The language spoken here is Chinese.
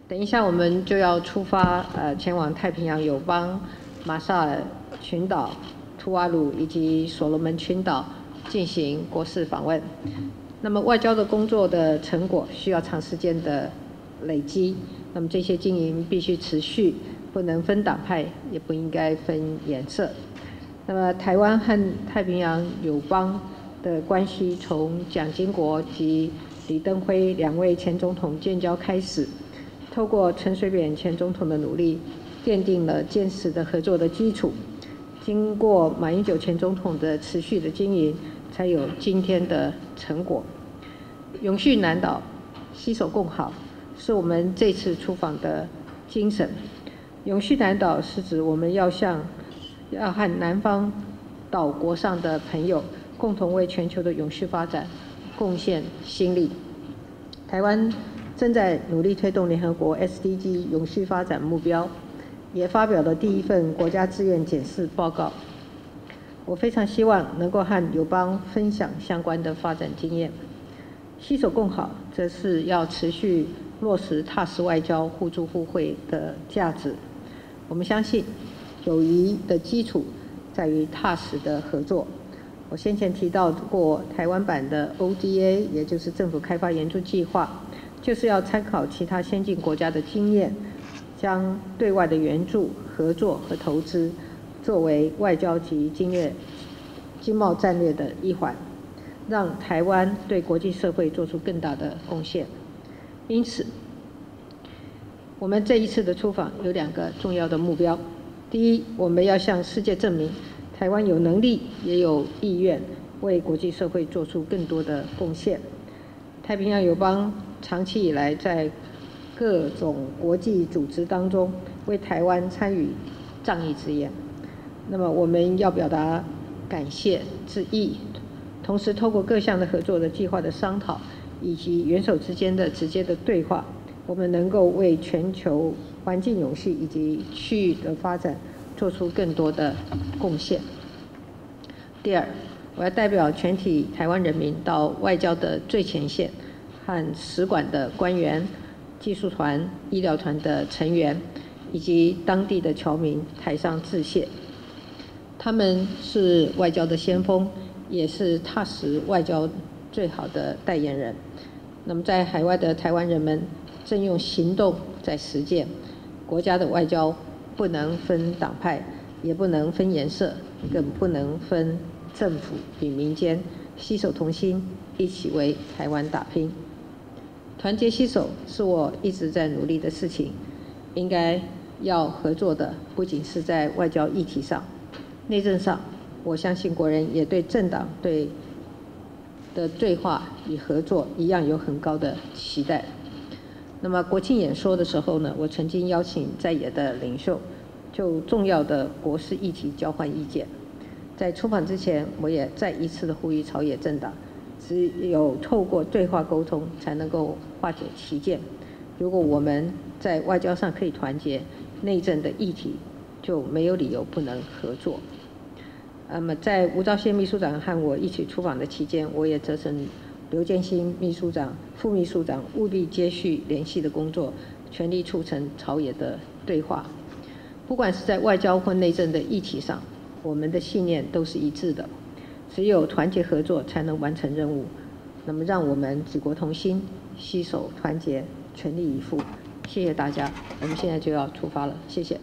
等一下我们就要出发，前往太平洋友邦、马绍尔群岛、图瓦鲁以及所罗门群岛进行国事访问。那么外交的工作的成果需要长时间的累积，那么这些经营必须持续，不能分党派，也不应该分颜色。那么台湾和太平洋友邦的关系从蒋经国及李登辉两位前总统建交开始，透过陈水扁前总统的努力，奠定了坚实的合作的基础。经过马英九前总统的持续的经营，才有今天的成果。永续南岛，携手共好，是我们这次出访的精神。永续南岛是指我们要和南方岛国上的朋友共同为全球的永续发展贡献心力。台湾正在努力推动联合国 SDG 永续发展目标，也发表了第一份国家自愿检视报告。我非常希望能够和友邦分享相关的发展经验。携手共好，则是要持续落实踏实外交、互助互惠的价值。我们相信，友谊的基础在于踏实的合作。我先前提到过，台湾版的 ODA， 也就是政府开发援助计划，就是要参考其他先进国家的经验，将对外的援助、合作和投资作为外交及经贸战略的一环，让台湾对国际社会做出更大的贡献。因此，我们这一次的出访有2个重要的目标。第一，我们要向世界证明，台湾有能力也有意愿为国际社会做出更多的贡献。太平洋友邦长期以来在各种国际组织当中为台湾参与仗义执言，那么我们要表达感谢之意，同时透过各项的合作的计划的商讨，以及元首之间的直接的对话，我们能够为全球环境永续以及区域的发展做出更多的贡献。第二，我要代表全体台湾人民到外交的最前线，和使馆的官员、技术团、医疗团的成员以及当地的侨民台上致谢。他们是外交的先锋，也是踏实外交最好的代言人。那么在海外的台湾人们正用行动在实践，国家的外交不能分党派，也不能分颜色，更不能分政府与民间，携手同心，一起为台湾打拼。团结携手是我一直在努力的事情，应该要合作的不仅是在外交议题上，内政上，我相信国人也对政党的对话与合作一样有很高的期待。那么国庆演说的时候呢，我曾经邀请在野的领袖就重要的国事议题交换意见。在出访之前，我也再一次的呼吁朝野政党，只有透过对话沟通，才能够化解歧见。如果我们在外交上可以团结，内政的议题就没有理由不能合作。那么在吴钊燮秘书长和我一起出访的期间，我也责成刘建新秘书长、副秘书长务必接续联系的工作，全力促成朝野的对话。不管是在外交或内政的议题上，我们的信念都是一致的。只有团结合作，才能完成任务。那么，让我们举国同心，携手团结，全力以赴。谢谢大家，我们现在就要出发了，谢谢。